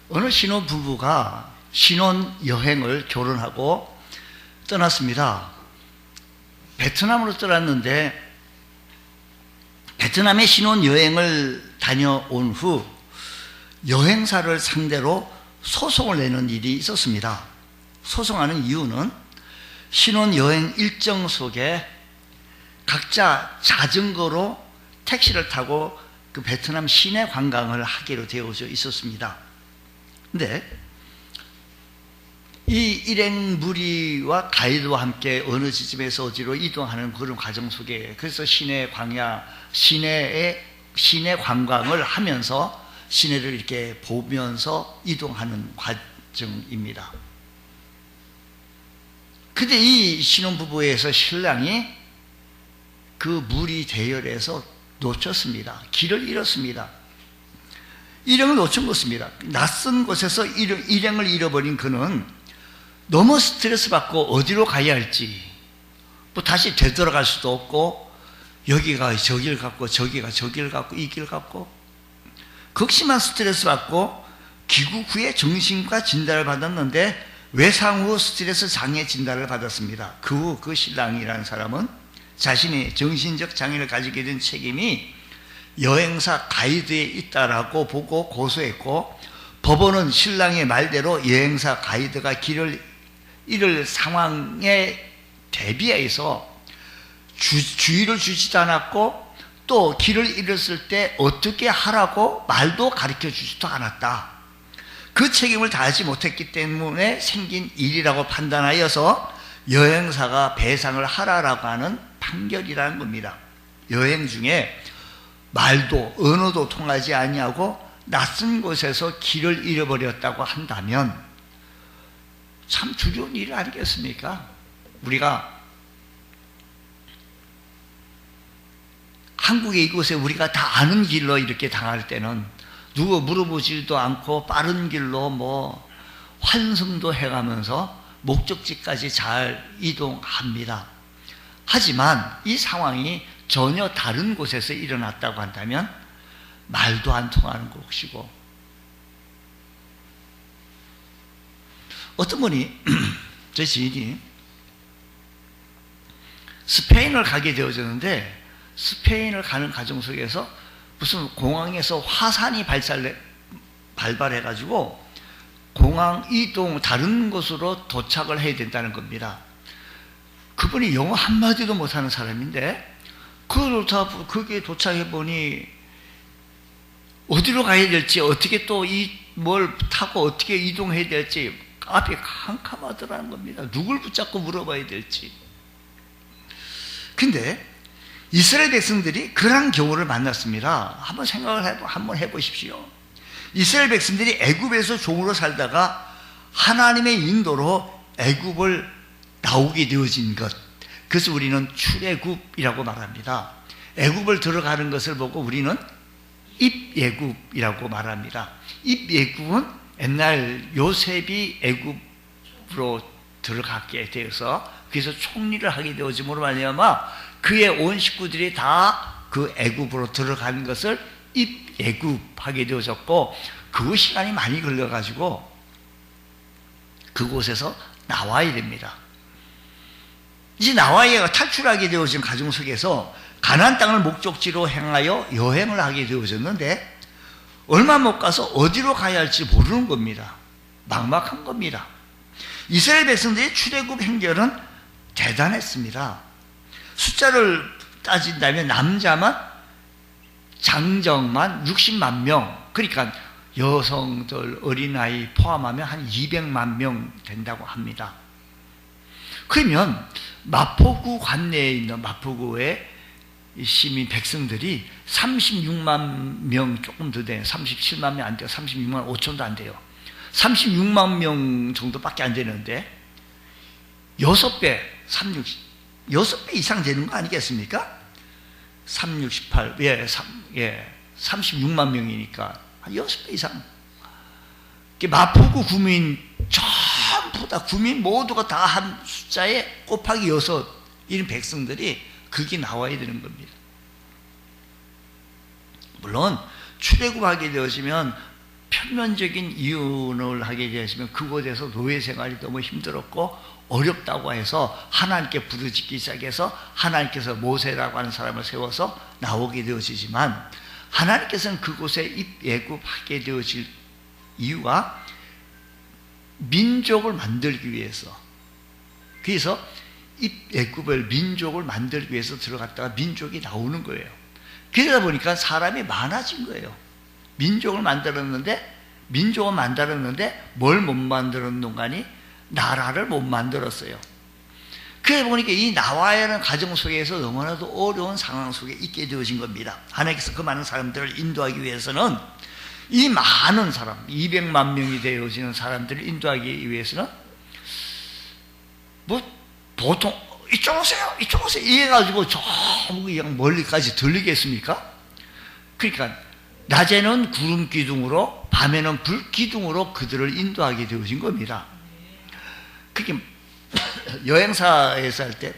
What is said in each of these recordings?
어느 신혼부부가 신혼여행을 결혼하고 떠났습니다. 베트남으로 떠났는데 베트남에 신혼여행을 다녀온 후 여행사를 상대로 소송을 내는 일이 있었습니다. 소송하는 이유는 신혼여행 일정 속에 각자 자전거로 택시를 타고 그 베트남 시내 관광을 하기로 되어져 있었습니다. 근데 이 일행 무리와 가이드와 함께 어느 지점에서 어디로 이동하는 그런 과정 속에, 그래서 시내 관광을 하면서 시내를 이렇게 보면서 이동하는 과정입니다. 근데 이 신혼부부에서 신랑이 그 무리 대열에서 놓쳤습니다. 길을 잃었습니다. 일행을 놓친 것입니다. 낯선 곳에서 일행을 잃어버린 그는 너무 스트레스 받고 어디로 가야 할지, 뭐 다시 되돌아갈 수도 없고, 여기가 저길 같고 저기가 저길 같고 이 길 같고, 극심한 스트레스 받고 귀국 후에 정신과 진단을 받았는데 외상 후 스트레스 장애 진단을 받았습니다. 그 후 그 신랑이라는 사람은 자신이 정신적 장애를 가지게 된 책임이 여행사 가이드에 있다라고 보고 고소했고, 법원은 신랑의 말대로 여행사 가이드가 길을 잃을 상황에 대비해서 주의를 주지도 않았고, 또 길을 잃었을 때 어떻게 하라고 말도 가르쳐 주지도 않았다. 그 책임을 다하지 못했기 때문에 생긴 일이라고 판단하여서 여행사가 배상을 하라라고 하는 판결이라는 겁니다. 여행 중에 말도 언어도 통하지 아니하고 낯선 곳에서 길을 잃어버렸다고 한다면 참 두려운 일 아니겠습니까? 우리가 한국의 이곳에 우리가 다 아는 길로 이렇게 당할 때는 누구 물어보지도 않고 빠른 길로 뭐 환승도 해가면서 목적지까지 잘 이동합니다. 하지만 이 상황이 전혀 다른 곳에서 일어났다고 한다면 말도 안 통하는 곳이고, 어떤 분이 제 지인이 스페인을 가게 되어졌는데, 스페인을 가는 과정 속에서 무슨 공항에서 화산이 발발해가지고 공항 이동 다른 곳으로 도착을 해야 된다는 겁니다. 그분이 영어 한마디도 못하는 사람인데 거기에 도착해보니 어디로 가야 될지, 어떻게 또 뭘 타고 어떻게 이동해야 될지 앞이 캄캄하더라는 겁니다. 누굴 붙잡고 물어봐야 될지. 근데 이스라엘 백성들이 그러한 경우를 만났습니다. 한번 한번 해보십시오. 이스라엘 백성들이 애굽에서 종으로 살다가 하나님의 인도로 애굽을 나오게 되어진 것, 그래서 우리는 출애굽이라고 말합니다. 애굽을 들어가는 것을 보고 우리는 입예굽이라고 말합니다. 입예굽은 옛날 요셉이 애굽으로 들어가게 되어서 그래서 총리를 하게 되어짐으로 말미암아 그의 온 식구들이 다 그 애굽으로 들어가는 것을 입예굽하게 되어졌고, 그 시간이 많이 걸려가지고 그곳에서 나와야 됩니다. 이제 나와야 탈출하게 되어진 과정 속에서 가나안 땅을 목적지로 향하여 여행을 하게 되어졌는데 얼마 못 가서 어디로 가야 할지 모르는 겁니다. 막막한 겁니다. 이스라엘 백성들의 출애굽 행렬은 대단했습니다. 숫자를 따진다면 남자만 장정만 60만 명, 그러니까 여성들 어린아이 포함하면 한 200만 명 된다고 합니다. 그러면 마포구 관내에 있는 마포구의 시민 백성들이 36만 명 조금 더 돼요. 37만 명 안 돼요. 36만 5천도 안 돼요. 36만 명 정도밖에 안 되는데 6배 이상 되는 거 아니겠습니까? 368, 36만 명이니까 한 6배 이상. 마포구 구민 전부 다, 구민 모두가 다 한 숫자에 곱하기 6, 이런 백성들이 거기 나와야 되는 겁니다. 물론 출애굽하게 되어지면 표면적인 이혼을 하게 되었으면 그곳에서 노예 생활이 너무 힘들었고 어렵다고 해서 하나님께 부르짖기 시작해서 하나님께서 모세라고 하는 사람을 세워서 나오게 되어지지만, 하나님께서는 그곳에 입애굽하게 되어질 이유가 민족을 만들기 위해서, 그래서 입애굽을 민족을 만들기 위해서 들어갔다가 민족이 나오는 거예요. 그러다 보니까 사람이 많아진 거예요. 민족을 만들었는데 뭘 못 만들었는가니? 나라를 못 만들었어요. 그래 보니까 이 나와야 하는 가정 속에서 너무나도 어려운 상황 속에 있게 되어진 겁니다. 하나님께서 그 많은 사람들을 인도하기 위해서는, 이 많은 사람 200만 명이 되어지는 사람들을 인도하기 위해서는 보통 이쪽 오세요 이래가지고 저 멀리까지 들리겠습니까? 그러니까 낮에는 구름 기둥으로 밤에는 불 기둥으로 그들을 인도하게 되어진 겁니다. 그게 여행사에서 할 때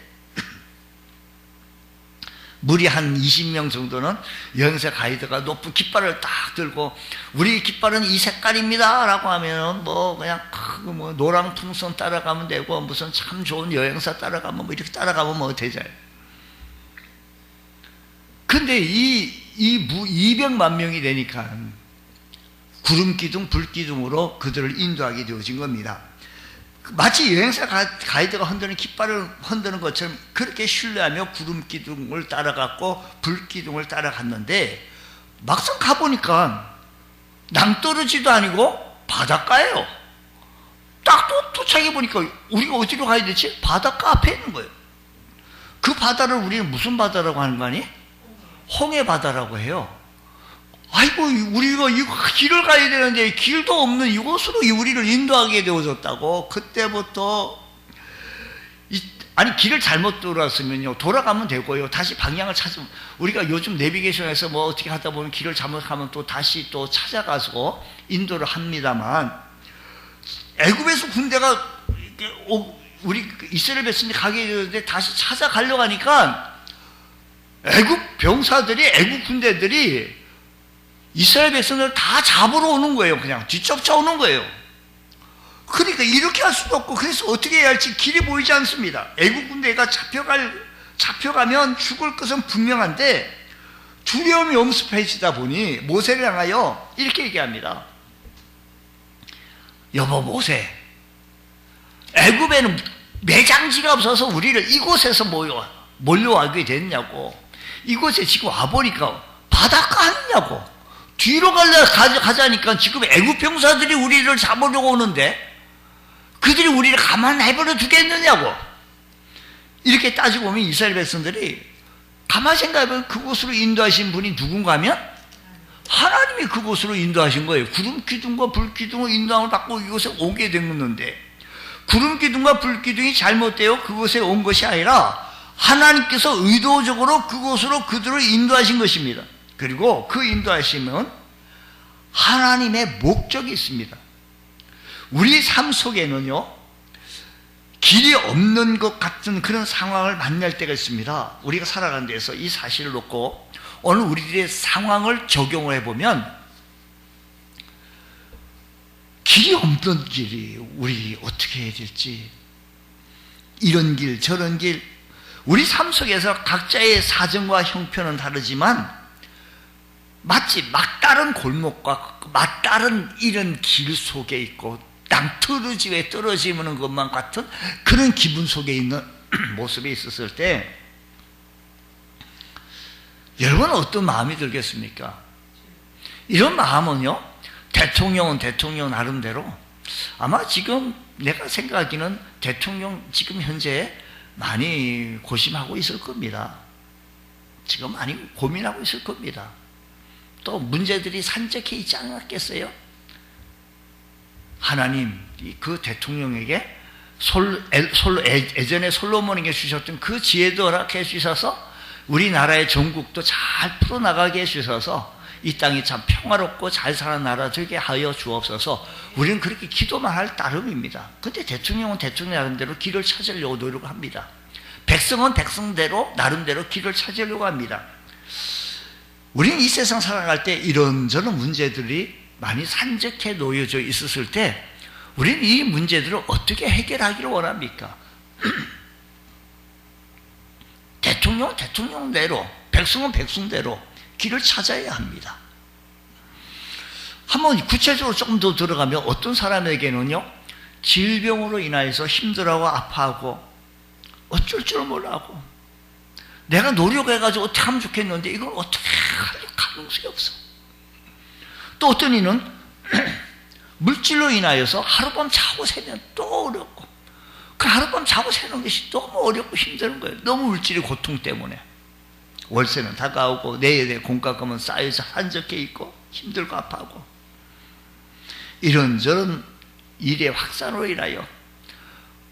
무리 한 20명 정도는 여행사 가이드가 높은 깃발을 딱 들고, 우리 깃발은 이 색깔입니다 라고 하면은 그냥 노랑 풍선 따라가면 되고, 무슨 참 좋은 여행사 따라가면 이렇게 따라가면 되잖아요. 근데 이 200만 명이 되니까 구름 기둥 불 기둥으로 그들을 인도하게 되어진 겁니다. 마치 여행사 가이드가 흔드는 깃발을 흔드는 것처럼 그렇게 신뢰하며 구름 기둥을 따라갔고 불 기둥을 따라갔는데, 막상 가보니까 낭떠러지도 아니고 바닷가예요. 딱 도착해 보니까 우리가 어디로 가야 되지? 바닷가 앞에 있는 거예요. 그 바다를 우리는 무슨 바다라고 하는 거 아니? 홍해 바다라고 해요. 아이고, 우리가 이 길을 가야 되는데 길도 없는 이곳으로 우리를 인도하게 되어졌다고. 그때부터 길을 잘못 돌았으면요, 돌아가면 되고요, 다시 방향을 찾으면, 우리가 요즘 내비게이션에서 어떻게 하다 보면 길을 잘못하면 또 다시 찾아가서 인도를 합니다만, 애굽에서 군대가 우리 이스라엘 백성이 가게 되는데 다시 찾아가려고 하니까 애굽 병사들이, 애굽 군대들이 이스라엘 백성을 다 잡으러 오는 거예요. 그냥 뒤쫓아오는 거예요. 그러니까 이렇게 할 수도 없고, 그래서 어떻게 해야 할지 길이 보이지 않습니다. 애국 군대가 잡혀가면 죽을 것은 분명한데 두려움이 엄습해지다 보니 모세를 향하여 이렇게 얘기합니다. 여보 모세, 애굽에는 매장지가 없어서 우리를 이곳에서 몰려오게 됐냐고. 이곳에 지금 와보니까 바닷가 아니냐고. 뒤로 가자니까 지금 애굽 병사들이 우리를 잡으려고 오는데 그들이 우리를 가만 내버려 두겠느냐고. 이렇게 따지고 보면 이스라엘 백성들이 가만히 생각해보면 그곳으로 인도하신 분이 누군가 하면 하나님이 그곳으로 인도하신 거예요. 구름 기둥과 불 기둥의 인도함을 받고 이곳에 오게 된 건데, 구름 기둥과 불 기둥이 잘못되어 그곳에 온 것이 아니라 하나님께서 의도적으로 그곳으로 그들을 인도하신 것입니다. 그리고 그 인도하심은 하나님의 목적이 있습니다. 우리 삶 속에는요, 길이 없는 것 같은 그런 상황을 만날 때가 있습니다. 우리가 살아가는 데서 이 사실을 놓고 오늘 우리들의 상황을 적용을 해보면, 길이 없는 길이 우리 어떻게 해야 될지, 이런 길 저런 길, 우리 삶 속에서 각자의 사정과 형편은 다르지만 마치 막다른 골목과 막다른 이런 길 속에 있고 낭떠러지에 떨어지는 것만 같은 그런 기분 속에 있는 모습에 있었을 때, 여러분은 어떤 마음이 들겠습니까? 이런 마음은요, 대통령은 대통령 나름대로 아마 지금 내가 생각하기는 대통령 지금 현재 많이 고심하고 있을 겁니다. 지금 많이 고민하고 있을 겁니다. 또 문제들이 산적해 있지 않았겠어요? 하나님 그 대통령에게 예전에 솔로몬에게 주셨던 그 지혜도 허락해 주셔서 우리나라의 전국도 잘 풀어나가게 해주셔서 이 땅이 참 평화롭고 잘 사는 나라 되게 하여 주옵소서. 우리는 그렇게 기도만 할 따름입니다. 근데 대통령은 대통령 나름대로 길을 찾으려고 노력을 합니다. 백성은 백성대로 나름대로 길을 찾으려고 합니다. 우리는 이 세상 살아갈 때 이런저런 문제들이 많이 산적해 놓여져 있었을 때 우리는 이 문제들을 어떻게 해결하기를 원합니까? 대통령은 대통령대로, 백성은 백성대로 길을 찾아야 합니다. 한번 구체적으로 조금 더 들어가면 어떤 사람에게는요, 질병으로 인하여서 힘들어하고 아파하고 어쩔 줄 몰라하고 내가 노력해가지고 어떻게 하면 좋겠는데 이걸 어떻게 할 가능성이 없어. 또 어떤 이는 물질로 인하여서 하룻밤 자고 새면 또 어렵고, 그 하룻밤 자고 새는 것이 너무 어렵고 힘든 거예요. 너무 물질의 고통 때문에. 월세는 다가오고 내일의 공과금은 쌓여서 한적해 있고 힘들고 아파하고, 이런저런 일의 확산으로 인하여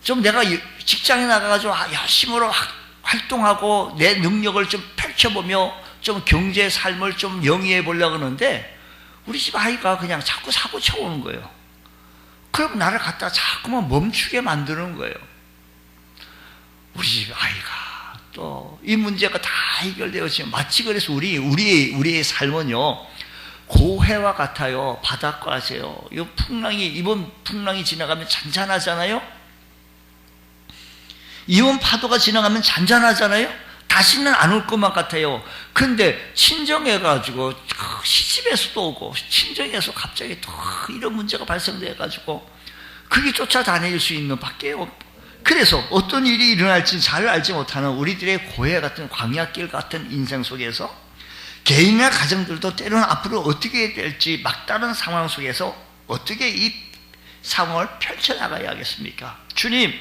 좀 내가 직장에 나가가지고 열심으로 활동하고 내 능력을 좀 펼쳐보며 좀 경제 삶을 좀 영위해 보려고 하는데 우리 집 아이가 그냥 자꾸 사고 쳐오는 거예요. 그럼 나를 갖다 자꾸만 멈추게 만드는 거예요. 우리 집 아이가 또 이 문제가 다 해결되었지만 마치 그래서 우리의 삶은요, 고해와 같아요. 바닷가세요. 이번 풍랑이 지나가면 잔잔하잖아요. 이번 파도가 지나가면 잔잔하잖아요. 다시는 안 올 것만 같아요. 근데 친정해가지고 시집에서도 오고 친정에서 갑자기 또 이런 문제가 발생돼가지고 그게 쫓아다닐 수 있는 밖에 없고, 그래서 어떤 일이 일어날지 잘 알지 못하는 우리들의 고해 같은 광야길 같은 인생 속에서 개인이나 가정들도 때로는 앞으로 어떻게 될지 막다른 상황 속에서 어떻게 이 상황을 펼쳐나가야 하겠습니까? 주님의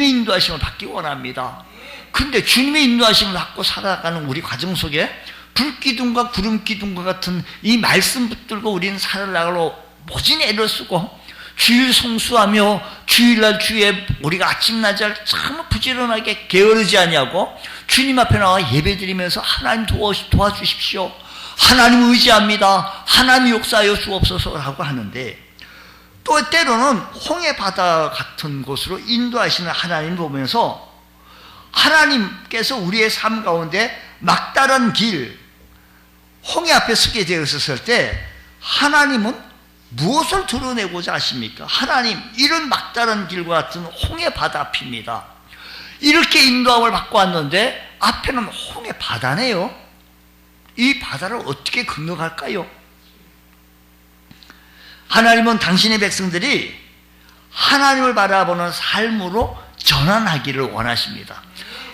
인도하심을 받기 원합니다. 근데 주님의 인도하심을 받고 살아가는 우리 과정 속에 불기둥과 구름기둥과 같은 이 말씀 붙들고 우리는 살아나가로 모진 애를 쓰고 주일 성수하며 주일날 주에 우리가 아침 낮을 참 부지런하게 게으르지 아니하고 주님 앞에 나와 예배드리면서 하나님 도와주십시오, 하나님 의지합니다, 하나님 역사하여 주옵소서라고 하는데, 또 때로는 홍해 바다 같은 곳으로 인도하시는 하나님 보면서 하나님께서 우리의 삶 가운데 막다른 길, 홍해 앞에 서게 되었을 때 하나님은 무엇을 드러내고자 하십니까? 하나님, 이런 막다른 길과 같은 홍해 바다 앞입니다. 이렇게 인도함을 받고 왔는데 앞에는 홍해 바다네요. 이 바다를 어떻게 건너갈까요? 하나님은 당신의 백성들이 하나님을 바라보는 삶으로 전환하기를 원하십니다.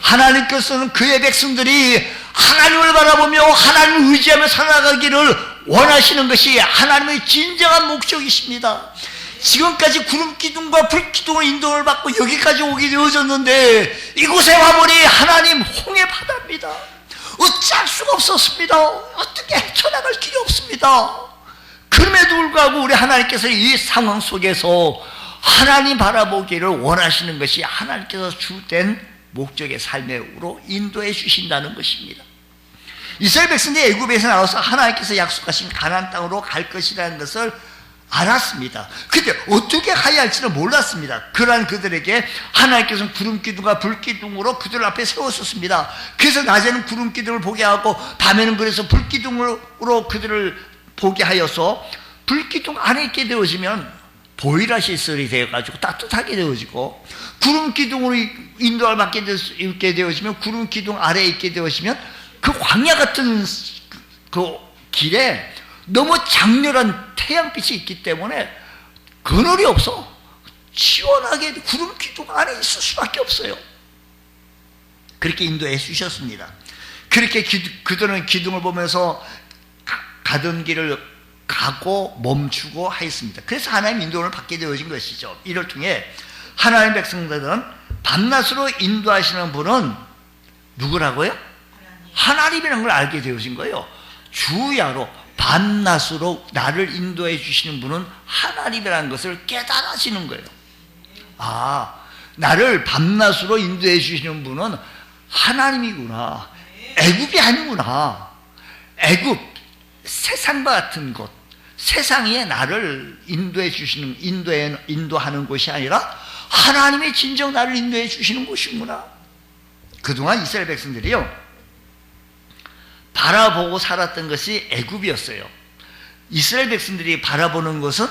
하나님께서는 그의 백성들이 하나님을 바라보며 하나님을 의지하며 살아가기를 원하시는 것이 하나님의 진정한 목적이십니다. 지금까지 구름기둥과 불기둥을 인도를 받고 여기까지 오게 되어졌는데 이곳에 와보니 하나님 홍해 바다입니다. 어찌할 수가 없었습니다. 어떻게 헤쳐나갈 길이 없습니다. 그럼에도 불구하고 우리 하나님께서 이 상황 속에서 하나님 바라보기를 원하시는 것이 하나님께서 주된 목적의 삶으로 인도해 주신다는 것입니다. 이스라엘 백성들이 애굽에서 나와서 하나님께서 약속하신 가나안 땅으로 갈 것이라는 것을 알았습니다. 근데 어떻게 가야 할지는 몰랐습니다. 그러한 그들에게 하나님께서는 구름기둥과 불기둥으로 그들 앞에 세웠었습니다. 그래서 낮에는 구름기둥을 보게 하고 밤에는 그래서 불기둥으로 그들을 보게 하여서 불기둥 안에 있게 되어지면 보이라 시설이 되어가지고 따뜻하게 되어지고, 구름기둥으로 인도를 받게 되어지면 구름기둥 아래에 있게 되어지면 그 광야 같은 그 길에 너무 장렬한 태양빛이 있기 때문에 그늘이 없어. 시원하게 구름기둥 안에 있을 수밖에 없어요. 그렇게 인도해 주셨습니다. 그렇게 그들은 기둥을 보면서 가던 길을 가고 멈추고 하였습니다. 그래서 하나님 인도를 받게 되어진 것이죠. 이를 통해 하나님 백성들은 밤낮으로 인도하시는 분은 누구라고요? 하나님이라는 걸 알게 되어진 거예요. 주야로 밤낮으로 나를 인도해 주시는 분은 하나님이라는 것을 깨달아지는 거예요. 아, 나를 밤낮으로 인도해 주시는 분은 하나님이구나. 애굽이 아니구나. 애굽, 세상과 같은 곳, 세상에 나를 인도해 주시는, 인도하는 곳이 아니라 하나님의 진정 나를 인도해 주시는 곳이구나. 그동안 이스라엘 백성들이요, 바라보고 살았던 것이 애굽이었어요. 이스라엘 백성들이 바라보는 것은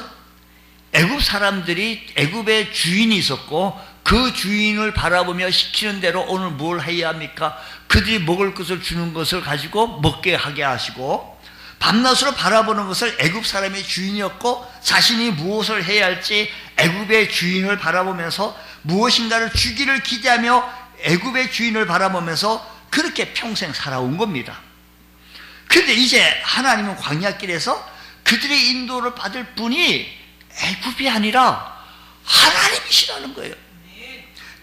애굽 사람들이 애굽의 주인이 있었고 그 주인을 바라보며 시키는 대로 오늘 뭘 해야 합니까? 그들이 먹을 것을 주는 것을 가지고 먹게 하게 하시고 밤낮으로 바라보는 것을 애굽 사람의 주인이었고 자신이 무엇을 해야 할지 애굽의 주인을 바라보면서 무엇인가를 주기를 기대하며 애굽의 주인을 바라보면서 그렇게 평생 살아온 겁니다. 그런데 이제 하나님은 광야길에서 그들의 인도를 받을 분이 애굽이 아니라 하나님이시라는 거예요.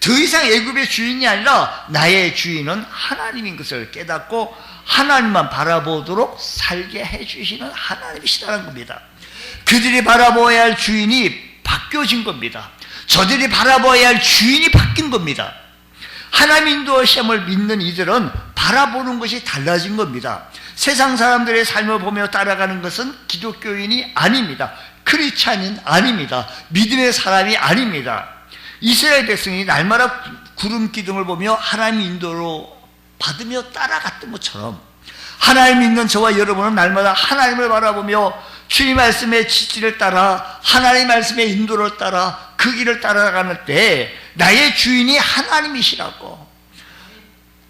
더 이상 애굽의 주인이 아니라 나의 주인은 하나님인 것을 깨닫고 하나님만 바라보도록 살게 해주시는 하나님이시라는 겁니다. 그들이 바라보아야 할 주인이 바뀌어진 겁니다. 저들이 바라보아야 할 주인이 바뀐 겁니다. 하나님 인도하심을 믿는 이들은 바라보는 것이 달라진 겁니다. 세상 사람들의 삶을 보며 따라가는 것은 기독교인이 아닙니다. 크리스찬인 아닙니다. 믿음의 사람이 아닙니다. 이스라엘 백성이 날마다 구름 기둥을 보며 하나님 인도로 받으며 따라갔던 것처럼 하나님 믿는 저와 여러분은 날마다 하나님을 바라보며 주님 말씀의 지지를 따라 하나님 말씀의 인도를 따라 그 길을 따라가는 때 나의 주인이 하나님이시라고,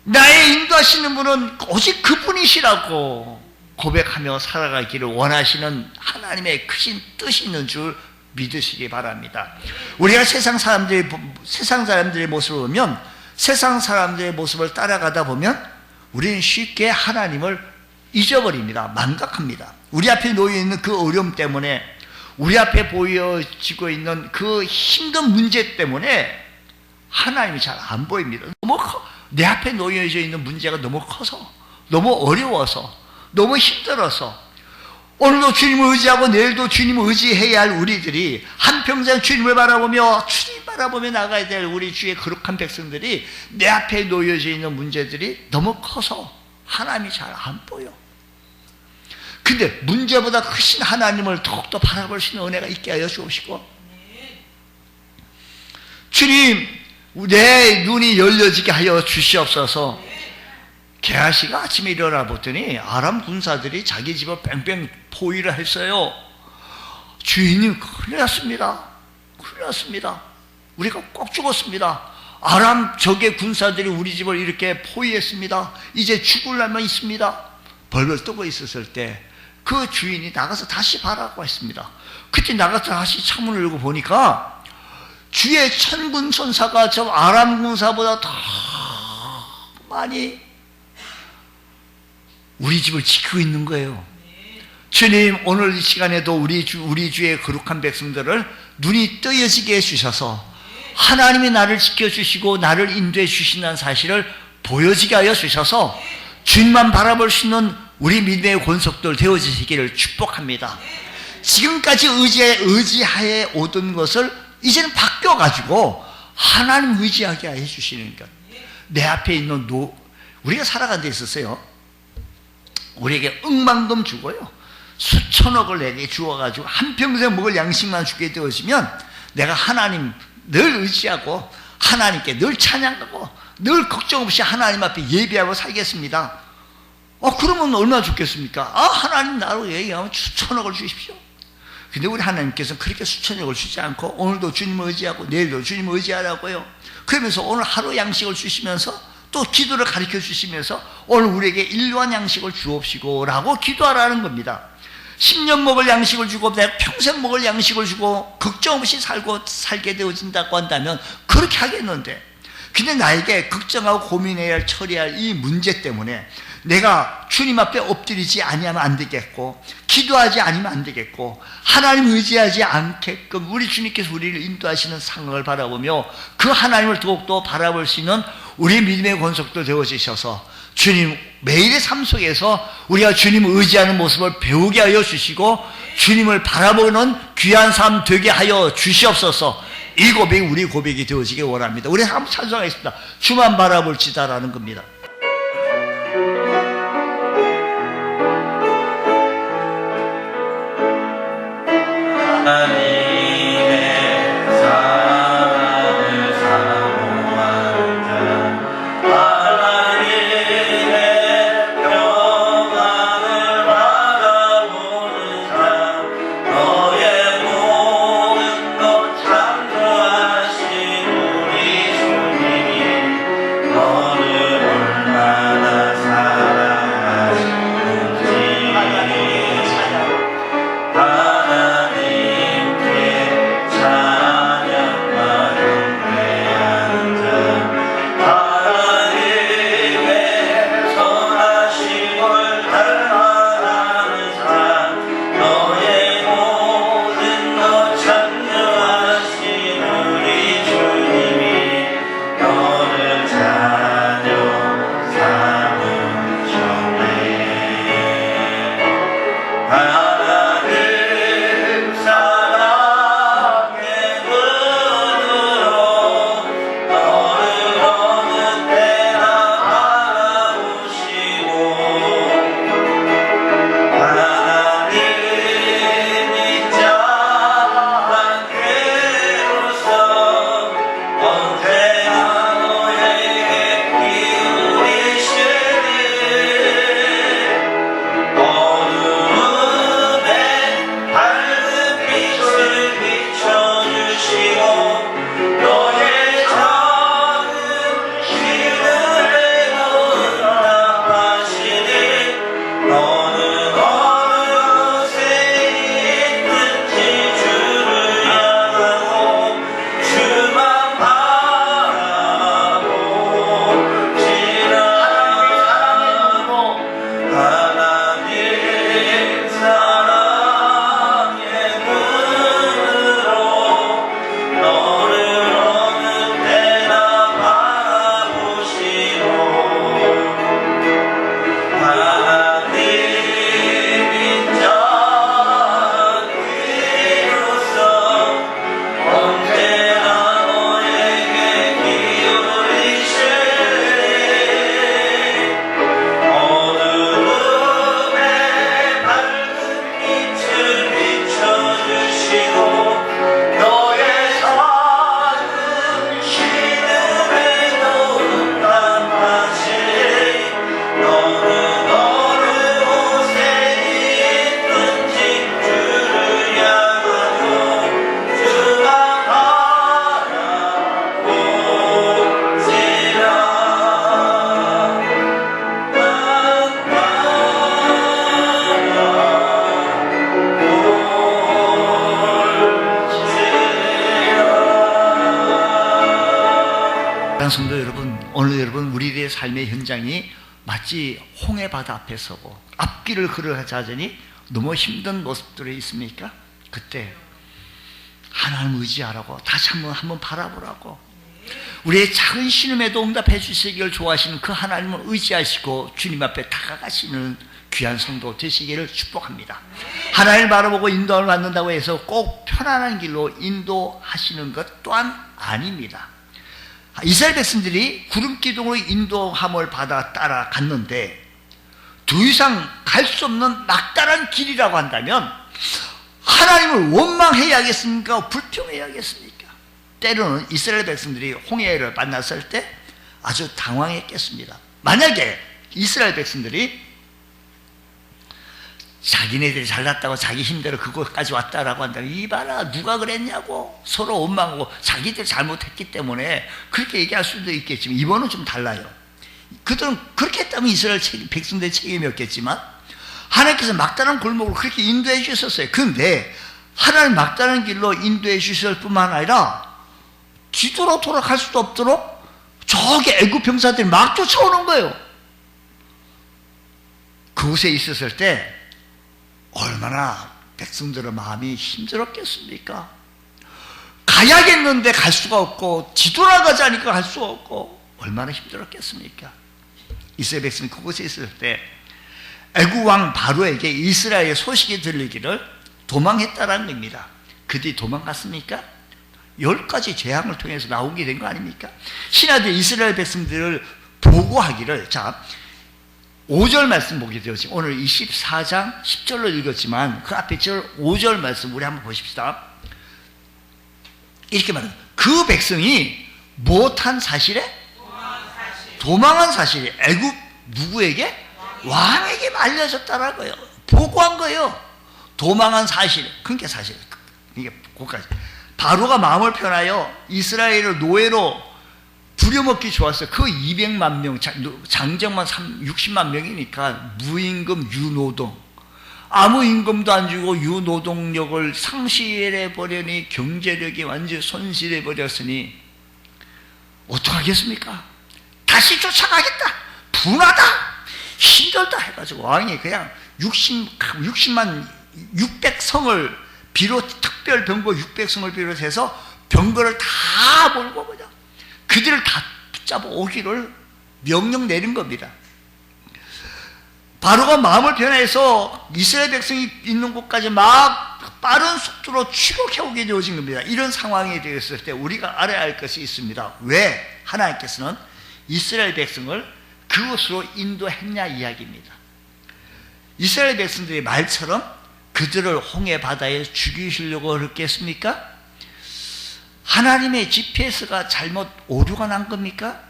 나의 인도하시는 분은 오직 그분이시라고 고백하며 살아가기를 원하시는 하나님의 크신 뜻이 있는 줄 믿으시기 바랍니다. 우리가 세상 사람들의 모습을 보면, 세상 사람들의 모습을 따라가다 보면 우리는 쉽게 하나님을 잊어버립니다. 망각합니다. 우리 앞에 놓여있는 그 어려움 때문에, 우리 앞에 보여지고 있는 그 힘든 문제 때문에 하나님이 잘 안 보입니다. 내 앞에 놓여져 있는 문제가 너무 커서, 너무 어려워서, 너무 힘들어서 오늘도 주님을 의지하고 내일도 주님을 의지해야 할 우리들이, 한평생 주님을 바라보며 주님 바라보며 나가야 될 우리 주의 거룩한 백성들이 내 앞에 놓여져 있는 문제들이 너무 커서 하나님이 잘 안 보여. 근데 문제보다 크신 하나님을 더욱더 바라볼 수 있는 은혜가 있게 하여 주옵시고, 주님 내 눈이 열려지게 하여 주시옵소서. 게하시가 아침에 일어나 보더니 아람 군사들이 자기 집을 뺑뺑 포위를 했어요. 주인님 큰일 났습니다. 큰일 났습니다. 우리가 꼭 죽었습니다. 아람 적의 군사들이 우리 집을 이렇게 포위했습니다. 이제 죽을 날만 있습니다. 벌벌 떠고 있었을 때 그 주인이 나가서 다시 봐라고 했습니다. 그때 나가서 다시 창문을 열고 보니까 주의 천군 천사가 저 아람 군사보다 더 많이 우리 집을 지키고 있는 거예요. 주님 오늘 이 시간에도 우리 주의 거룩한 백성들을 눈이 뜨여지게 해주셔서 하나님이 나를 지켜주시고 나를 인도해 주신다는 사실을 보여지게 하여 주셔서 주님만 바라볼 수 있는 우리 믿음의 권속들 되어지시기를 축복합니다. 지금까지 의지하에 오던 것을 이제는 바뀌어가지고 하나님 의지하게 해주시는 것. 내 앞에 있는 우리가 살아간 데 있었어요. 우리에게 억만금 주고요, 수천억을 내게 주어가지고 한평생 먹을 양식만 주게 되어지면 내가 하나님 늘 의지하고 하나님께 늘 찬양하고 늘 걱정 없이 하나님 앞에 예배하고 살겠습니다. 그러면 얼마나 좋겠습니까? 하나님 나로 얘기하면 수천억을 주십시오. 근데 우리 하나님께서는 그렇게 수천억을 주지 않고 오늘도 주님을 의지하고 내일도 주님을 의지하라고요. 그러면서 오늘 하루 양식을 주시면서 또 기도를 가르쳐 주시면서 오늘 우리에게 일용할 양식을 주옵시고 라고 기도하라는 겁니다. 10년 먹을 양식을 주고 내가 평생 먹을 양식을 주고 걱정 없이 살게 되어진다고 한다면 그렇게 하겠는데, 근데 나에게 걱정하고 고민해야 할, 처리할 이 문제 때문에 내가 주님 앞에 엎드리지 아니하면 안 되겠고 기도하지 않으면 안 되겠고 하나님 의지하지 않게끔 우리 주님께서 우리를 인도하시는 상황을 바라보며 그 하나님을 더욱더 바라볼 수 있는 우리 믿음의 권속도 되어주셔서 주님 매일의 삶 속에서 우리가 주님을 의지하는 모습을 배우게 하여 주시고 주님을 바라보는 귀한 삶 되게 하여 주시옵소서. 이 고백이 우리 고백이 되어지길 원합니다. 우리 한번 찬송하겠습니다. 주만 바라볼지다라는 겁니다. 하나님의 사랑을 사모하는 자, 하나님의 평안을 바라보는 자, 그들의 삶의 현장이 마치 홍해바다 앞에 서고 앞길을 걸어가자니 너무 힘든 모습들이 있습니까? 그때 하나님 의지하라고 다시 한번 바라보라고, 우리의 작은 신음에도 응답해 주시기를 좋아하시는 그 하나님을 의지하시고 주님 앞에 다가가시는 귀한 성도 되시기를 축복합니다. 하나님을 바라보고 인도를 받는다고 해서 꼭 편안한 길로 인도하시는 것 또한 아닙니다. 이스라엘 백성들이 구름 기둥으로 인도함을 받아 따라갔는데 더 이상 갈 수 없는 막다른 길이라고 한다면 하나님을 원망해야겠습니까? 불평해야겠습니까? 때로는 이스라엘 백성들이 홍해를 만났을 때 아주 당황했겠습니다. 만약에 이스라엘 백성들이 자기네들이 잘났다고 자기 힘대로 그곳까지 왔다라고 한다면 이봐라 누가 그랬냐고 서로 원망하고 자기들 잘못했기 때문에 그렇게 얘기할 수도 있겠지만 이번은 좀 달라요. 그들은 그렇게 했다면 이스라엘 백성들의 책임이었겠지만 하나님께서 막다른 골목으로 그렇게 인도해 주셨어요. 그런데 하나님 막다른 길로 인도해 주실 뿐만 아니라 뒤돌아 돌아갈 수도 없도록 저기 애굽 병사들이 막 쫓아오는 거예요. 그곳에 있었을 때 얼마나 백성들의 마음이 힘들었겠습니까? 가야겠는데 갈 수가 없고 뒤돌아가자니까 갈 수가 없고 얼마나 힘들었겠습니까? 이스라엘 백성이 그곳에 있을 때 애굽 왕 바로에게 이스라엘의 소식이 들리기를 도망했다라는 겁니다. 그들이 도망갔습니까? 10가지 재앙을 통해서 나오게 된 거 아닙니까? 신하들이 이스라엘 백성들을 보고하기를, 자 5절 말씀 보게 되었지. 오늘 24장 10절로 읽었지만 그 앞에 5절 말씀 우리 한번 보십시다. 이렇게 말합니다. 그 백성이 무엇한 사실에? 도망한 사실이 애굽 누구에게? 왕에게 알려졌다는 거예요. 보고한 거예요. 도망한 사실. 그게 사실. 이게 그것까지. 바로가 마음을 편하여 이스라엘을 노예로 부려먹기 좋았어요. 그 200만 명, 장정만 60만 명이니까 무임금 유노동, 아무 임금도 안 주고 유노동력을 상실해버려니 경제력이 완전히 손실해버렸으니 어떡하겠습니까? 다시 쫓아가겠다, 분하다, 힘들다 해가지고 왕이 그냥 60만 600성을 비롯, 특별 병거 600성을 비롯해서 병거를 다 몰고 그냥 그들을 다 붙잡아 오기를 명령 내린 겁니다. 바로가 마음을 변해서 이스라엘 백성이 있는 곳까지 막 빠른 속도로 추격해 오게 되어진 겁니다. 이런 상황이 되었을 때 우리가 알아야 할 것이 있습니다. 왜 하나님께서는 이스라엘 백성을 그곳으로 인도했냐 이야기입니다. 이스라엘 백성들의 말처럼 그들을 홍해 바다에 죽이시려고 했겠습니까? 하나님의 GPS가 잘못 오류가 난 겁니까?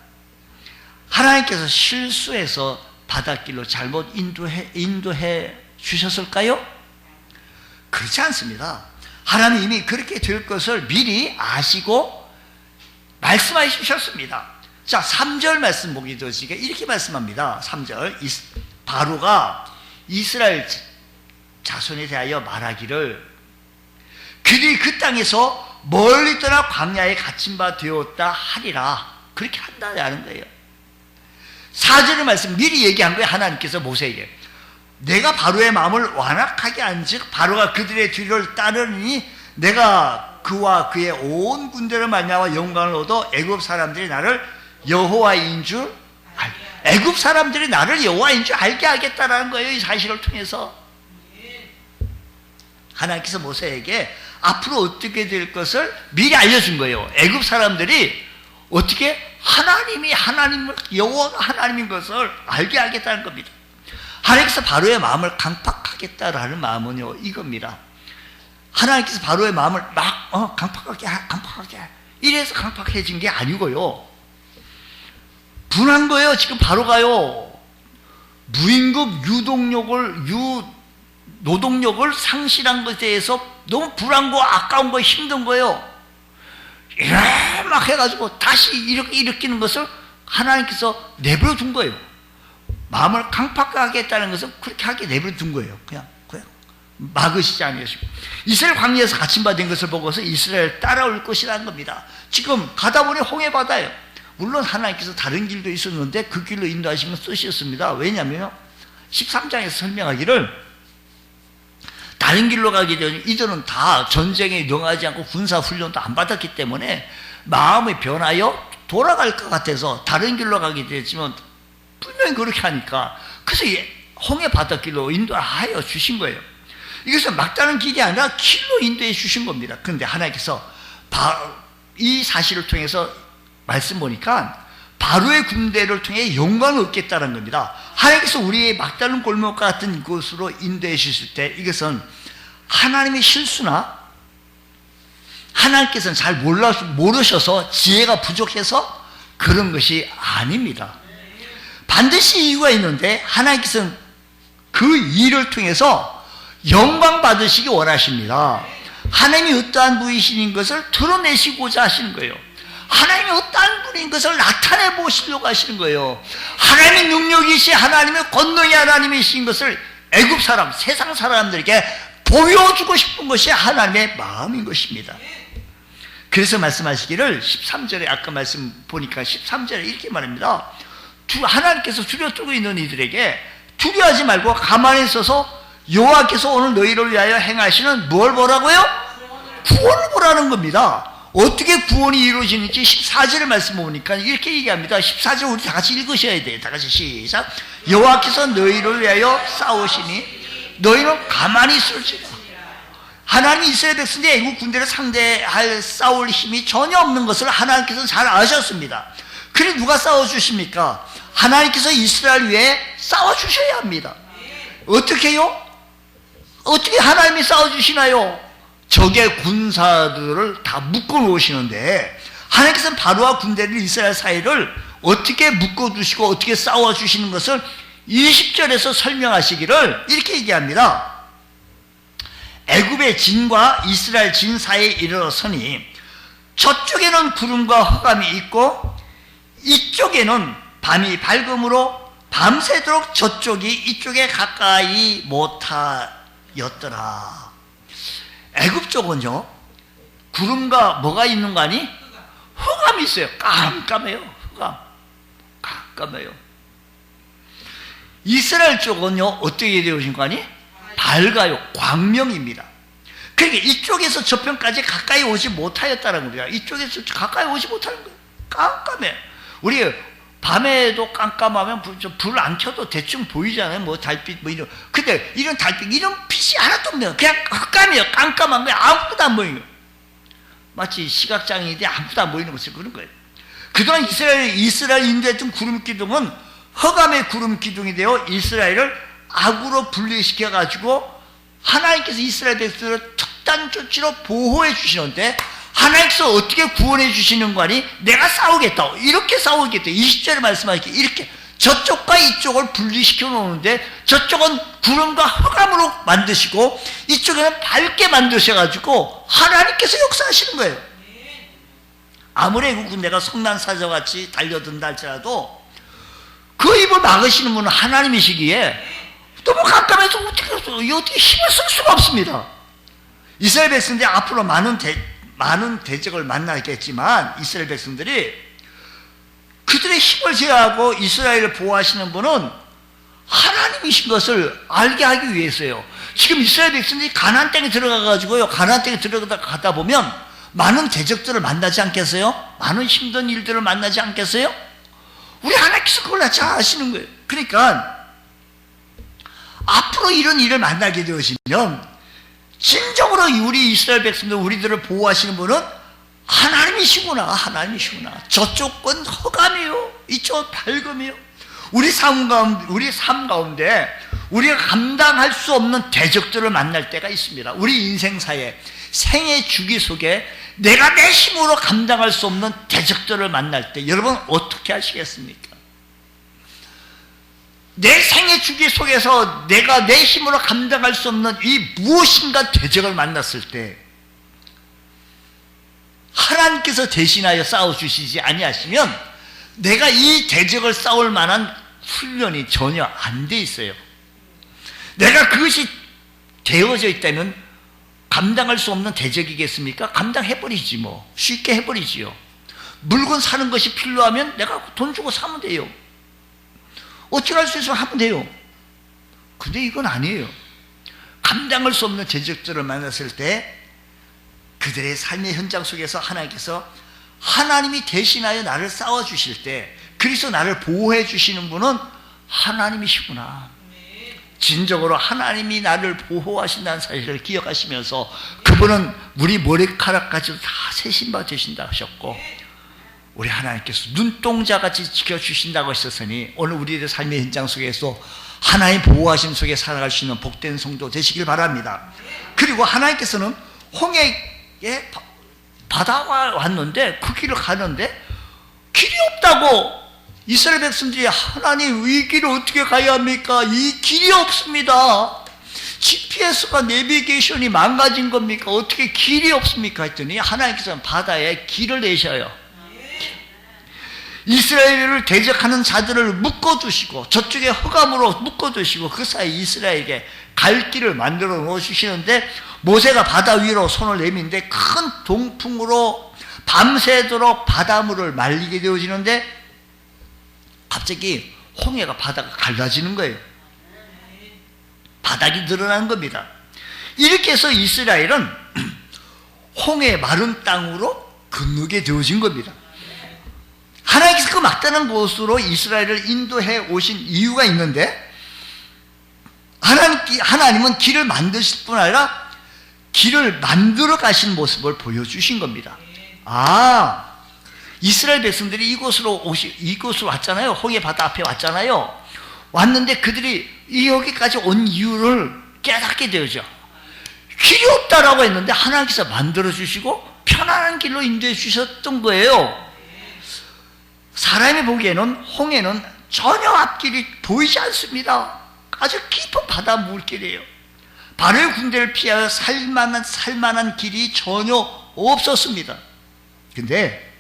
하나님께서 실수해서 바닷길로 잘못 인도해 주셨을까요? 그렇지 않습니다. 하나님이 이미 그렇게 될 것을 미리 아시고 말씀해 주셨습니다. 자, 3절 말씀 보기 되시게 이렇게 말씀합니다. 3절 바로가 이스라엘 자손에 대하여 말하기를 그들이 그 땅에서 멀리 떠나 광야에 갇힌 바 되었다 하리라. 그렇게 한다는 거예요. 4절의 말씀 미리 얘기한 거예요. 하나님께서 모세에게 내가 바로의 마음을 완악하게 한즉 바로가 그들의 뒤를 따르니 내가 그와 그의 온 군대를 말미암아 영광을 얻어 애굽 사람들이 나를 여호와인 줄 애굽 사람들이 나를 여호와인 줄 알게 하겠다라는 거예요. 이 사실을 통해서 하나님께서 모세에게 앞으로 어떻게 될 것을 미리 알려준 거예요. 애굽 사람들이 어떻게 하나님을 여호와가 하나님인 것을 알게 하겠다는 겁니다. 하나님께서 바로의 마음을 강팍하겠다라는 마음은요 이겁니다. 하나님께서 바로의 마음을 막 강팍하게 이래서 강팍해진 게 아니고요. 분한 거예요. 지금 바로가요 무임금 노동력을 상실한 것에 대해서 너무 불안고 아까운 거 힘든 거예요. 이래 막 해가지고 다시 일으키는 것을 하나님께서 내버려 둔 거예요. 마음을 강팍하게 했다는 것은 그렇게 하게 내버려 둔 거예요. 그냥 막으시지 않으시고 이스라엘 광야에서 갇힌 바 된 것을 보고서 이스라엘 따라올 것이라는 겁니다. 지금 가다 보니 홍해 바다예요. 물론 하나님께서 다른 길도 있었는데 그 길로 인도하시면 쓰셨습니다. 왜냐하면 13장에서 설명하기를 다른 길로 가기 전에 이들은 다 전쟁에 능하지 않고 군사훈련도 안 받았기 때문에 마음이 변하여 돌아갈 것 같아서 다른 길로 가게 됐지만 분명히 그렇게 하니까 그래서 홍해 바닷길로 인도하여 주신 거예요. 이것은 막다른 길이 아니라 길로 인도해 주신 겁니다. 그런데 하나님께서 이 사실을 통해서 말씀 보니까 바로의 군대를 통해 영광을 얻겠다는 겁니다. 하나님께서 우리의 막다른 골목과 같은 곳으로 인도해 주실 때 이것은 하나님의 실수나 하나님께서는 잘 모르셔서 지혜가 부족해서 그런 것이 아닙니다. 반드시 이유가 있는데 하나님께서는 그 일을 통해서 영광 받으시기 원하십니다. 하나님이 어떠한 분이신 것을 드러내시고자 하시는 거예요. 하나님이 어떠한 분인 것을 나타내 보시려고 하시는 거예요. 하나님의 능력이시 하나님의 권능이 하나님이신 것을 애굽 사람, 세상 사람들에게 보여주고 싶은 것이 하나님의 마음인 것입니다. 그래서 말씀하시기를 13절에 아까 말씀 보니까 13절에 이렇게 말합니다. 하나님께서 두려워 떨고 있는 이들에게 두려워하지 말고 가만히 있어서 여호와께서 오늘 너희를 위하여 행하시는 뭘 보라고요? 구원을 보라는 겁니다. 어떻게 구원이 이루어지는지 14절의 말씀 보니까 이렇게 얘기합니다. 14절 우리 다 같이 읽으셔야 돼요. 다 같이 시작. 여호와께서 너희를 위하여 싸우시니 너희는 가만히 있을지라. 하나님이 이스라엘 백성들이 애국 군대를 상대할 싸울 힘이 전혀 없는 것을 하나님께서 잘 아셨습니다. 그래 누가 싸워주십니까? 하나님께서 이스라엘 위해 싸워주셔야 합니다. 어떻게 해요? 어떻게 하나님이 싸워주시나요? 적의 군사들을 다 묶어 놓으시는데 하나님께서는 바로와 군대를 이스라엘 사이를 어떻게 묶어 두시고 어떻게 싸워 주시는 것을 20절에서 설명하시기를 이렇게 얘기합니다. 애굽의 진과 이스라엘 진 사이에 이르렀으니 저쪽에는 구름과 흑암이 있고 이쪽에는 밤이 밝음으로 밤새도록 저쪽이 이쪽에 가까이 못하였더라. 애굽 쪽은요, 구름과 뭐가 있는 거 아니? 흑암이 있어요. 깜깜해요. 흑암. 깜깜해요. 이스라엘 쪽은요, 어떻게 되어진 거 아니? 밝아요. 광명입니다. 그러니까 이쪽에서 저편까지 가까이 오지 못하였다는 겁니다. 이쪽에서 가까이 오지 못하는 거예요. 깜깜해. 우리 밤에도 깜깜하면 불 안 켜도 대충 보이잖아요. 뭐 달빛 뭐 이런. 근데 이런 달빛, 이런 빛이 하나도 없네요. 그냥 흑암이에요. 깜깜한 거예요. 아무것도 안 보이는 거예요. 마치 시각장애인데 아무것도 안 보이는 것이 그런 거예요. 그동안 이스라엘 인도했던 구름 기둥은 흑암의 구름 기둥이 되어 이스라엘을 악으로 분리시켜가지고 하나님께서 이스라엘 백성을 특단 조치로 보호해 주시는데 하나님께서 어떻게 구원해 주시는 거 아니? 내가 싸우겠다. 이렇게 싸우겠다. 20절에 말씀하시기 이렇게 저쪽과 이쪽을 분리시켜 놓는데 저쪽은 구름과 흑암으로 만드시고 이쪽에는 밝게 만드셔가지고 하나님께서 역사하시는 거예요. 아무리 그 군대가 성난사자같이 달려든다 할지라도 그 입을 막으시는 분은 하나님이시기에 너무 깜깜해서 어떻게 힘을 쓸 수가 없습니다. 이스라엘 백성들이 앞으로 많은 대적을 만나겠지만 이스라엘 백성들이 그들의 힘을 제어하고 이스라엘을 보호하시는 분은 하나님이신 것을 알게 하기 위해서요. 지금 이스라엘 백성들이 가나안 땅에 들어가가지고요, 가나안 땅에 들어가다 보면 많은 대적들을 만나지 않겠어요? 많은 힘든 일들을 만나지 않겠어요? 우리 하나님께서 그걸 다 잘 아시는 거예요. 그러니까 앞으로 이런 일을 만나게 되어지면 진정으로 우리 이스라엘 백성들 우리들을 보호하시는 분은 하나님이시구나. 하나님이시구나. 저쪽은 흑암이요, 이쪽은 밝음이요. 우리 삶 가운데 우리가 감당할 수 없는 대적들을 만날 때가 있습니다. 우리 인생사에 생애 주기 속에 내가 내 힘으로 감당할 수 없는 대적들을 만날 때 여러분 어떻게 하시겠습니까? 내 생애 주기 속에서 내가 내 힘으로 감당할 수 없는 이 무엇인가 대적을 만났을 때 하나님께서 대신하여 싸워주시지 아니하시면 내가 이 대적을 싸울 만한 훈련이 전혀 안 돼 있어요. 내가 그것이 되어져 있다면 감당할 수 없는 대적이겠습니까? 감당해버리지 뭐. 쉽게 해버리지요. 물건 사는 것이 필요하면 내가 돈 주고 사면 돼요. 어떻게 할 수 있으면 하면 돼요. 근데 이건 아니에요. 감당할 수 없는 대적들을 만났을 때 그들의 삶의 현장 속에서 하나님이 대신하여 나를 싸워주실 때, 그래서 나를 보호해 주시는 분은 하나님이시구나. 진정으로 하나님이 나를 보호하신다는 사실을 기억하시면서 그분은 우리 머리카락까지 다 세신 바 되신다 하셨고, 우리 하나님께서 눈동자같이 지켜주신다고 하셨으니 오늘 우리의 삶의 현장 속에서 하나님 보호하심 속에 살아갈 수 있는 복된 성도 되시길 바랍니다. 그리고 하나님께서는 홍해에 바다가 왔는데 그 길을 가는데 길이 없다고 이스라엘 백성들이, 하나님 이 길을 어떻게 가야 합니까? 이 길이 없습니다. GPS가 내비게이션이 망가진 겁니까? 어떻게 길이 없습니까? 했더니 하나님께서는 바다에 길을 내셔요. 이스라엘을 대적하는 자들을 묶어두시고 저쪽에 흑암으로 묶어두시고 그 사이 이스라엘에게 갈 길을 만들어 놓으시는데, 모세가 바다 위로 손을 내미는데 큰 동풍으로 밤새도록 바닷물을 말리게 되어지는데 갑자기 홍해가 바다가 갈라지는 거예요. 바닥이 늘어나는 겁니다. 이렇게 해서 이스라엘은 홍해의 마른 땅으로 건너게 되어진 겁니다. 하나님께서 그 막다른 곳으로 이스라엘을 인도해 오신 이유가 있는데, 하나님은 길을 만드실 뿐 아니라 길을 만들어 가신 모습을 보여주신 겁니다. 이스라엘 백성들이 이곳으로 왔잖아요. 홍해 바다 앞에 왔잖아요. 왔는데 그들이 여기까지 온 이유를 깨닫게 되죠. 길이 없다라고 했는데 하나님께서 만들어 주시고 편안한 길로 인도해 주셨던 거예요. 사람이 보기에는 홍해는 전혀 앞길이 보이지 않습니다. 아주 깊은 바다 물길이에요. 바로의 군대를 피하여 살만한 길이 전혀 없었습니다. 근데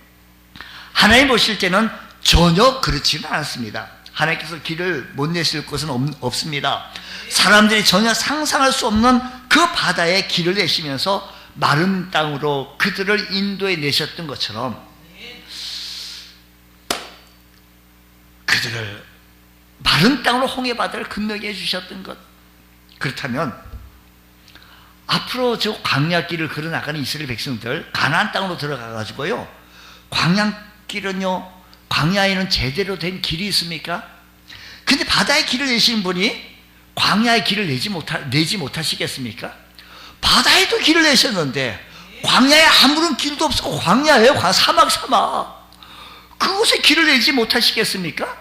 하나님 보실 때는 전혀 그렇지는 않습니다. 하나님께서 길을 못 내실 것은 없습니다. 사람들이 전혀 상상할 수 없는 그 바다에 길을 내시면서 마른 땅으로 그들을 인도해 내셨던 것처럼 그들을 마른 땅으로 홍해 바다를 건너게 해주셨던 것. 그렇다면 앞으로 저 광야길을 걸어나가는 이스라엘 백성들, 가나안 땅으로 들어가가지고요, 광야길은요, 광야에는 제대로 된 길이 있습니까? 근데 바다의 길을 내시는 분이 광야의 길을 내지 못하시겠습니까? 바다에도 길을 내셨는데 광야에 아무런 길도 없고 광야예요. 사막. 그곳에 길을 내지 못하시겠습니까?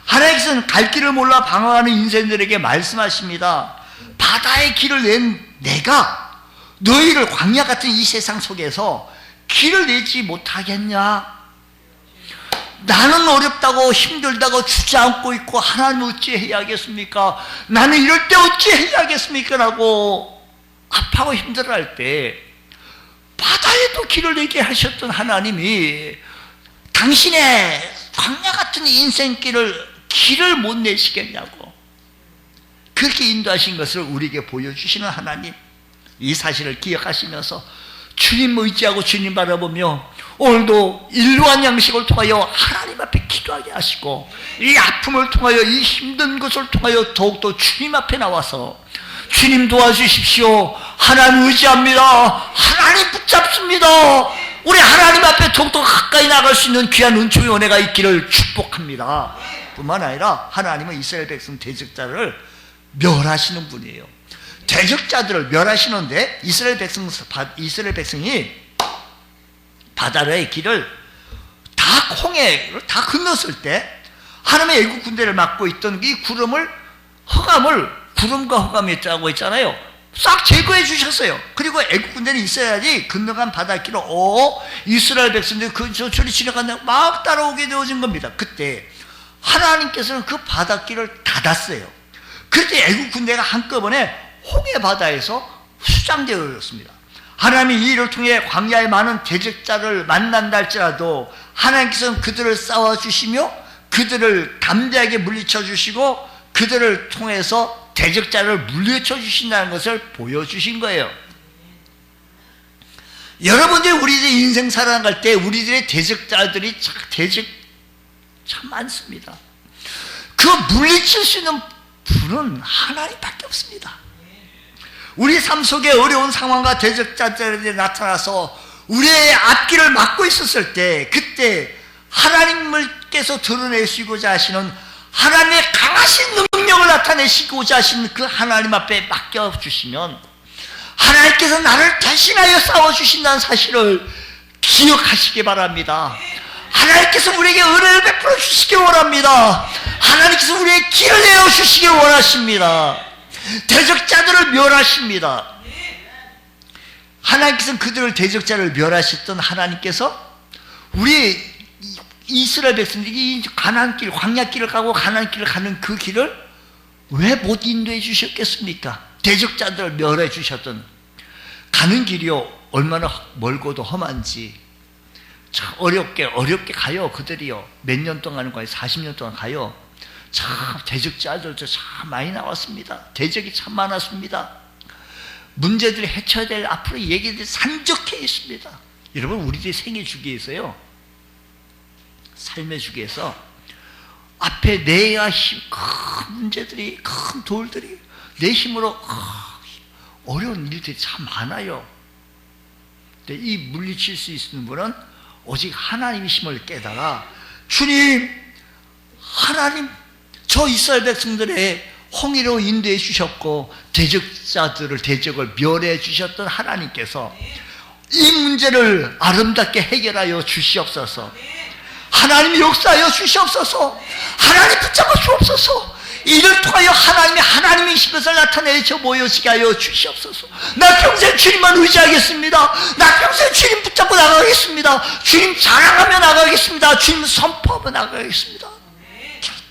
하나님께서는 갈 길을 몰라 방황하는 인생들에게 말씀하십니다. 바다의 길을 낸 내가 너희를 광야 같은 이 세상 속에서 길을 내지 못하겠냐? 나는 어렵다고 힘들다고 주저앉고 있고 하나님 어찌 해야겠습니까? 나는 이럴 때 어찌 해야겠습니까? 라고 아파하고 힘들어할 때 바다에도 길을 내게 하셨던 하나님이 당신의 광야 같은 길을 못 내시겠냐고 그렇게 인도하신 것을 우리에게 보여주시는 하나님, 이 사실을 기억하시면서 주님 의지하고 주님 바라보며 오늘도 일루한 양식을 통하여 하나님 앞에 기도하게 하시고, 이 아픔을 통하여 이 힘든 것을 통하여 더욱더 주님 앞에 나와서 주님 도와주십시오, 하나님 의지합니다, 하나님 붙잡습니다, 우리 하나님 앞에 더욱더 가까이 나갈 수 있는 귀한 은총의 은혜가 있기를 축복합니다. 뿐만 아니라 하나님은 이스라엘 백성 대적자를 멸하시는 분이에요. 대적자들을 멸하시는데 이스라엘 백성이 바다의 길을 홍해를 다 건넜을 때 하나님의 애국 군대를 막고 있던 이 구름과 흑암이 있다고 했잖아요. 싹 제거해 주셨어요. 그리고 애국 군대는 있어야지 건너간 바닷길을 이스라엘 백성들이 저리 지나간다고 막 따라오게 되어진 겁니다. 그때 하나님께서는 그 바닷길을 닫았어요. 그때 애국 군대가 한꺼번에 홍해 바다에서 수장되어 있습니다. 하나님이 이 일을 통해 광야에 많은 대적자를 만난다 할지라도 하나님께서는 그들을 싸워주시며 그들을 담대하게 물리쳐 주시고 그들을 통해서 대적자를 물리쳐 주신다는 것을 보여주신 거예요. 여러분들이 우리들의 인생 살아갈 때 우리들의 대적자들이 참 많습니다. 그 물리칠 수 있는 분은 하나님밖에 없습니다. 우리 삶 속에 어려운 상황과 대적자들이 나타나서 우리의 앞길을 막고 있었을 때, 그때 하나님께서 드러내시고자 하시는 하나님의 강하신 능력을 나타내시고자 하시는 그 하나님 앞에 맡겨주시면 하나님께서 나를 대신하여 싸워주신다는 사실을 기억하시기 바랍니다. 하나님께서 우리에게 은혜를 베풀어 주시기 원합니다. 하나님께서 우리의 길을 내어주시기 원하십니다. 대적자들을 멸하십니다. 하나님께서는 그들을 대적자를 멸하셨던 하나님께서 우리 이스라엘 백성들이 가나안 길, 광야길을 가고 가나안 길을 가는 그 길을 왜 못 인도해 주셨겠습니까? 대적자들을 멸해 주셨던 가는 길이요 얼마나 멀고도 험한지 참 어렵게 가요. 그들이요 몇 년 동안 가요. 40년 동안 가요. 참 대적자들도 참 많이 나왔습니다. 대적이 참 많았습니다. 문제들이 해쳐야 될 앞으로 얘기들이 산적해 있습니다. 여러분 우리들의 생애 주기에서요, 삶의 주기에서 앞에 내가 큰 문제들이, 큰 돌들이 내 힘으로 어려운 일들이 참 많아요. 근데 이 물리칠 수 있는 분은 오직 하나님의 힘을 깨달아 주님, 하나님 저 이스라엘 백성들의 홍해로 인도해 주셨고 대적을 멸해 주셨던 하나님께서 이 문제를 아름답게 해결하여 주시옵소서. 하나님 역사하여 주시옵소서. 하나님 붙잡아 주옵소서. 이를 통하여 하나님이신 것을 나타내서 보여지게 하여 주시옵소서. 나 평생 주님만 의지하겠습니다. 나 평생 주님 붙잡고 나가겠습니다. 주님 자랑하며 나가겠습니다. 주님 선포하며 나가겠습니다.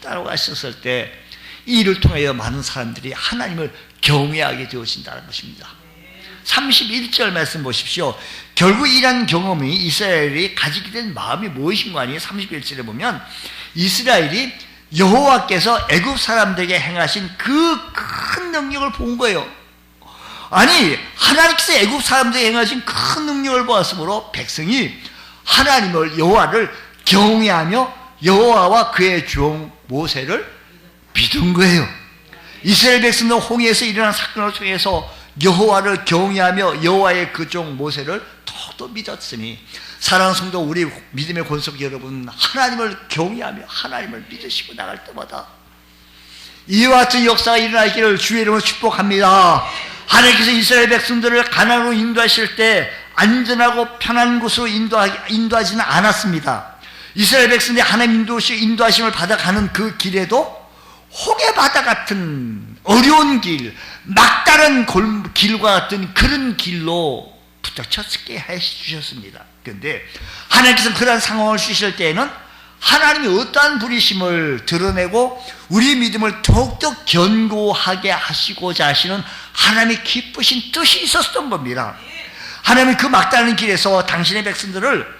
따라가셨을 때 이 일을 통하여 많은 사람들이 하나님을 경외하게 되어진다는 것입니다. 31절 말씀 보십시오. 결국 이러한 경험이 이스라엘이 가지게 된 마음이 무엇인 거 아니에요? 31절에 보면 이스라엘이 여호와께서 애굽 사람들에게 행하신 그 큰 능력을 본 거예요. 아니 하나님께서 애굽 사람들에게 행하신 큰 능력을 보았으므로 백성이 하나님을 여호와를 경외하며 여호와와 그의 종 모세를 믿은 거예요. 이스라엘 백성은 홍해에서 일어난 사건을 통해서 여호와를 경외하며 여호와의 그 종 모세를 더욱더 믿었으니 사랑하는 성도, 우리 믿음의 권속 여러분, 하나님을 경외하며 하나님을 믿으시고 나갈 때마다 이와 같은 역사가 일어나기를 주의 이름으로 축복합니다. 하나님께서 이스라엘 백성들을 가나안으로 인도하실 때 안전하고 편한 곳으로 인도하지는 않았습니다. 이스라엘 백성들이 하나님 인도하심을 받아가는 그 길에도 홍해바다 같은 어려운 길, 막다른 길과 같은 그런 길로 부닥쳤게 해주셨습니다. 그런데 하나님께서 그러한 상황을 주실 때에는 하나님이 어떠한 부리심을 드러내고 우리 믿음을 더욱더 견고하게 하시고자 하시는 하나님의 기쁘신 뜻이 있었던 겁니다. 하나님이 그 막다른 길에서 당신의 백성들을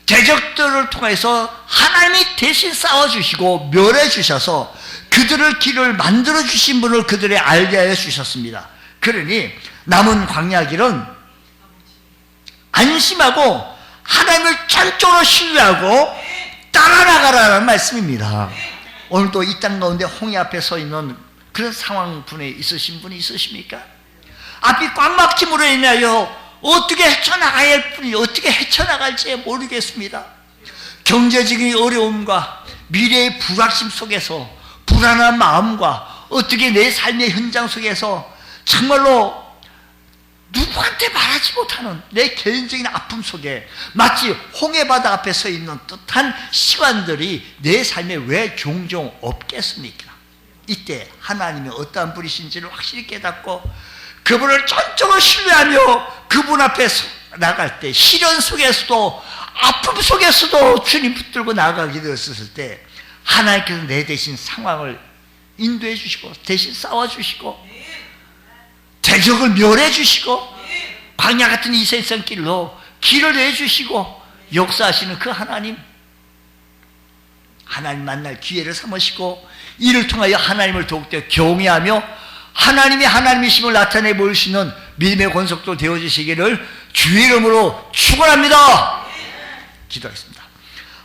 대적들을 통해서 하나님이 대신 싸워주시고 멸해주셔서 그들을 길을 만들어주신 분을 그들의 알게 하여 주셨습니다. 그러니 남은 광야 길은 안심하고 하나님을 전적으로 신뢰하고 따라 나가라는 말씀입니다. 오늘도 이 땅 가운데 홍해 앞에 서 있는 그런 상황 분에 있으신 분이 있으십니까? 앞이 꽉 막힘으로 인하여 어떻게 헤쳐나가야 할 분이 어떻게 헤쳐나갈지 모르겠습니다. 경제적인 어려움과 미래의 불확심 속에서 불안한 마음과 어떻게 내 삶의 현장 속에서 정말로 누구한테 말하지 못하는 내 개인적인 아픔 속에 마치 홍해바다 앞에 서 있는 듯한 시간들이 내 삶에 왜 종종 없겠습니까? 이때 하나님이 어떠한 분이신지를 확실히 깨닫고 그분을 전적으로 신뢰하며 그분 앞에 나갈 때 시련 속에서도 아픔 속에서도 주님 붙들고 나가게 되었을 때 하나님께서 내 대신 상황을 인도해 주시고 대신 싸워주시고 대적을 멸해 주시고 광야 같은 이 세상 길로 길을 내주시고 역사하시는 그 하나님 만날 기회를 삼으시고 이를 통하여 하나님을 더욱더 경외하며 하나님이 하나님이심을 나타내 보이시는 믿음의 권속도 되어지시기를 주의 이름으로 축원합니다. 기도하겠습니다.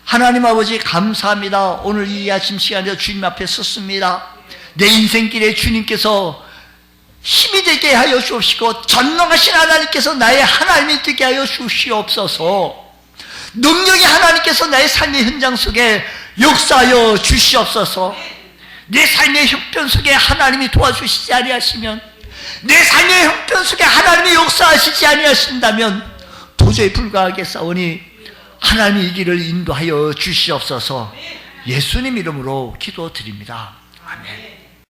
하나님 아버지 감사합니다. 오늘 이 아침 시간에 주님 앞에 섰습니다. 내 인생길에 주님께서 힘이 되게 하여 주옵시고 전능하신 하나님께서 나의 하나님이 되게 하여 주시옵소서. 능력이 하나님께서 나의 삶의 현장 속에 역사하여 주시옵소서. 내 삶의 형편 속에 하나님이 도와주시지 아니하시면, 내 삶의 형편 속에 하나님이 역사하시지 아니하신다면 도저히 불가하겠사오니 하나님이 이 길을 인도하여 주시옵소서. 예수님 이름으로 기도드립니다. 아멘.